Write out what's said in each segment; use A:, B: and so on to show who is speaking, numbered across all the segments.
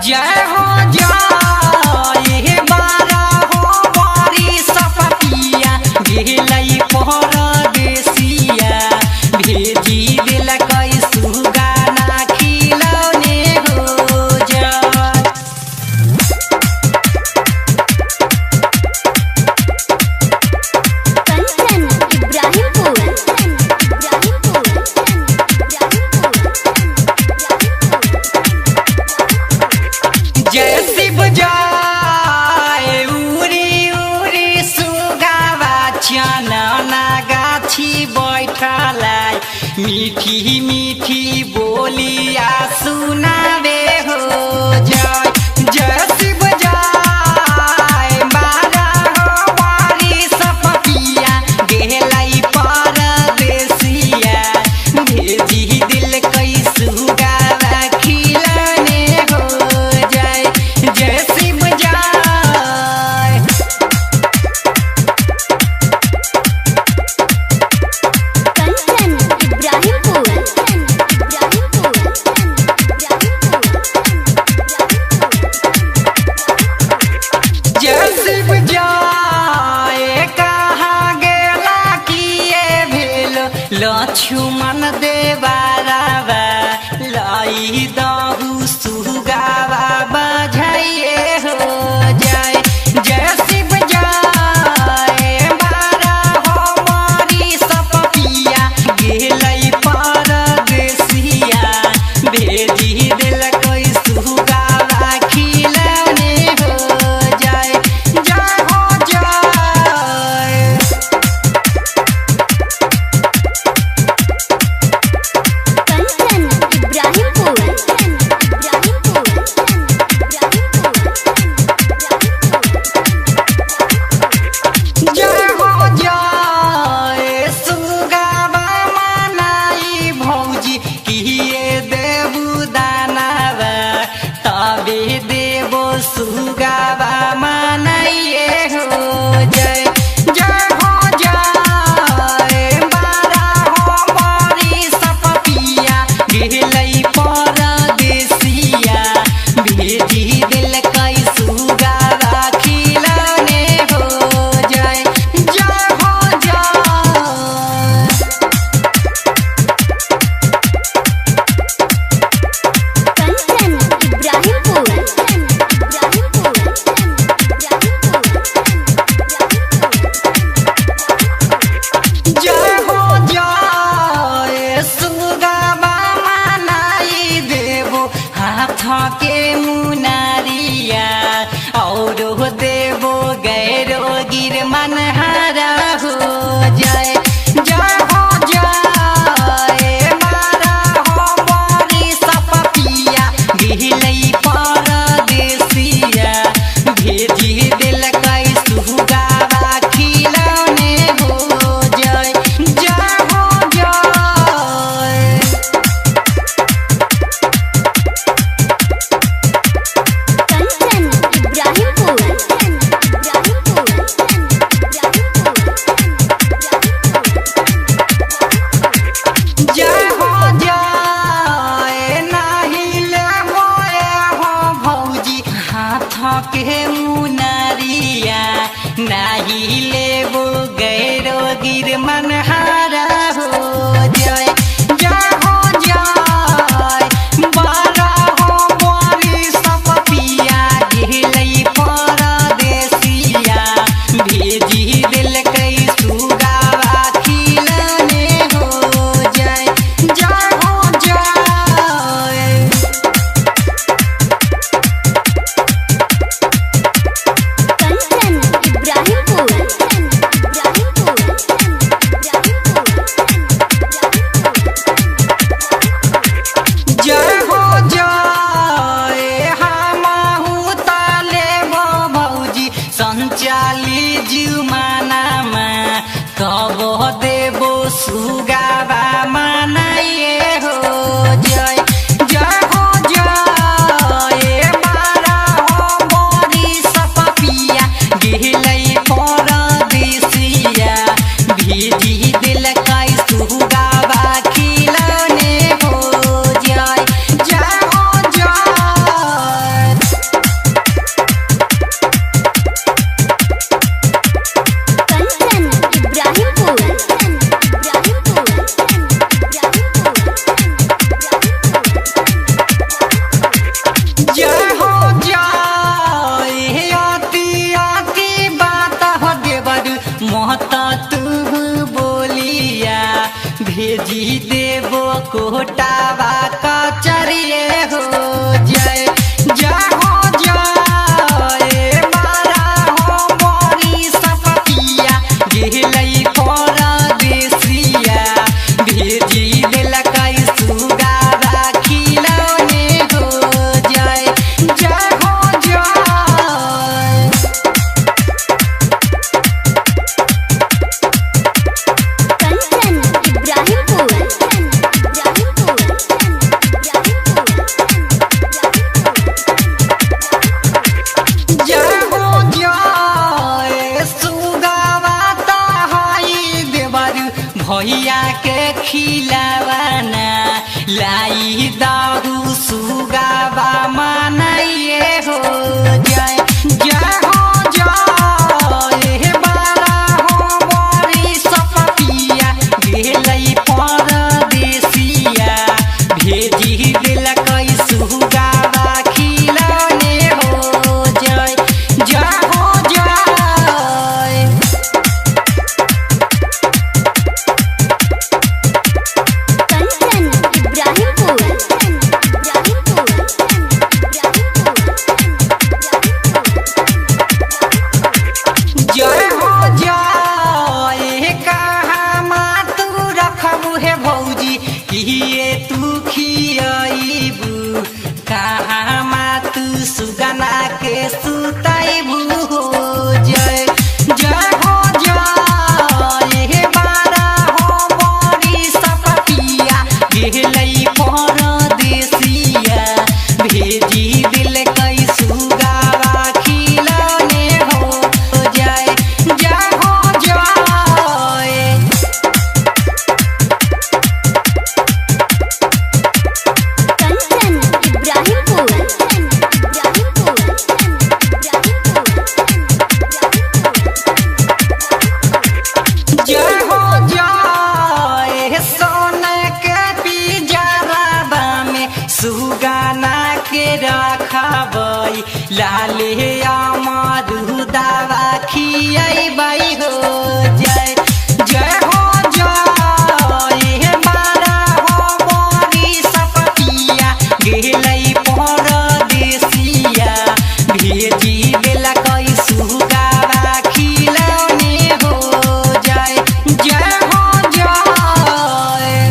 A: जय हो जय बारा हो बारी सपतिया गेलई परदेसिया भेजी दिल कई सुगाना खिलौने हो जा जय शिव जय उरी उरी सुगावा चनना गाछी बैठलाई मीठी मीठी बोलिया सुनावे हो जय जय शिव जय बारा हो बारी सपतिया गेलई परदेसिया भेजी दिल कई सुगावा खिलौने हो जय जय शिव जय जय शिव जय कहाँ गेला किए भेल लक्ष्मण देवारावा लाई दहु सुगावा बजाइए हो जय जय शिव जय बारा हो बारी सपतिया गेलई परदेसिया भेजी दिल कई सुगावा खिलौने हो जय जय हो जय जय हो जय सुगावा मनाई भौजी किए देबू दानावा तबे देबो सुगावा मनाइए हो जय जय हो जय बारा हो बारी सपतिया गेलई परदेसिया भेजी दिल कई सुगावा खिलौने हो जय जय हो जय जय हो जय सुगावा मनाई देबो हाथ के मुनारिया और देबो गैरो गिर मनहारा हो जय जय हो जय बारा हो बारी सपतिया गेलई परदेसिया भेजी दिल कई सुगावा खिलौने हो जय जय हो जय जय हो जय नाही ले मोए हो भौजी हाथ के मुनारिया नाही लेबो गैरो गिर मनहारा हो जय जय हो जय बारा हो बारी सपतिया गेलई परदेसिया भेजी दिल कई सुगावा खिलौने हो जय जय हो जय सुगाना के रखबै लाले अमरुदावा खियबै हो जय जय हो जय बारा हो बड़ी सपतिया गेलै परदेसिया भेजी देला कई सुगावा खिलौने हो जय जय हो जय।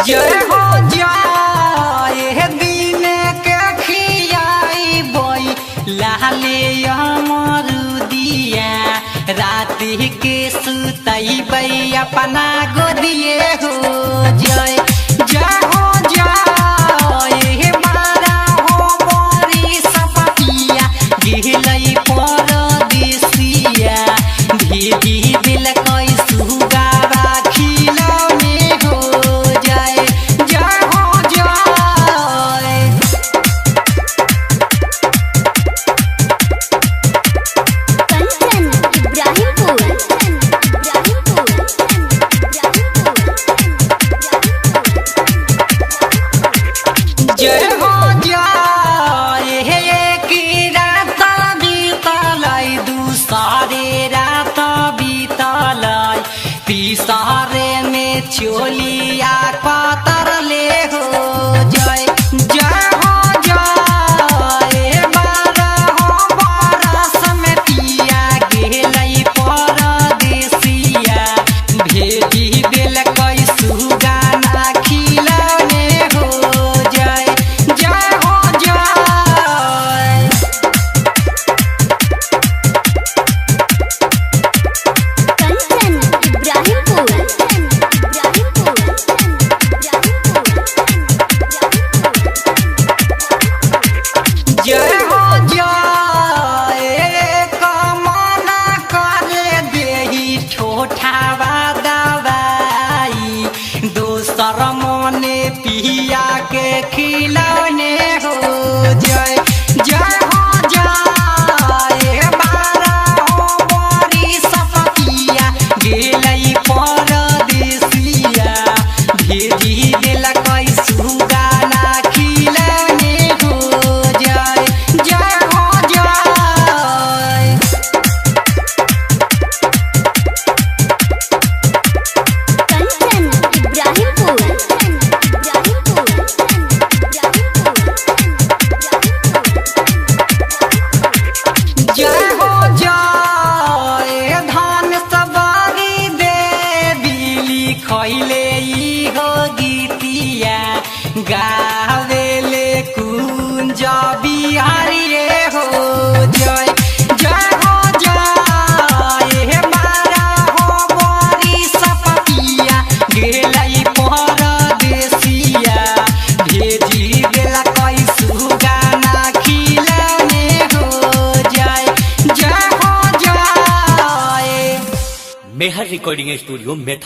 A: जय हो जय दिन के खियाइबै लाले अमरुदिया राति के सुतैबै अपना गोदिए हो जय जय हो जय बारा हो बड़ी सपतिया गेलै परदेसिया भेजी देल कई सुगावा खिलौने हो जय जय हो जय। जय हो जय एक रात बीतलै दूसरे रात बीतलै तीसरे में चोलिया कतरले हो जय जय हो जय बारा हो बरस में पिया गेलै परदेसिया भेजी देल कई सुगाना खिलौने हो जय जय हो जय। जय हो जय कमना करे देही ठोठावा दवाई दोसर मने पिया के खिलौने हो जय जय हो जय बारा हो बड़ी सपतिया गेलै परदेसिया भेजी देल कई सुगाना खिलौने हो जय जय हो जय। जय हो जय धान सवारी देवी लिखैले ई हो गीतिया गावेले कुंज बिहारी हो जय जय हो जय बारा हो बड़ी सपतिया गेलै परदेसिया भेजी देला कई सुगाना खिलौने हो जय जय हो जय।
B: मेहर रिकॉर्डिंग स्टूडियो में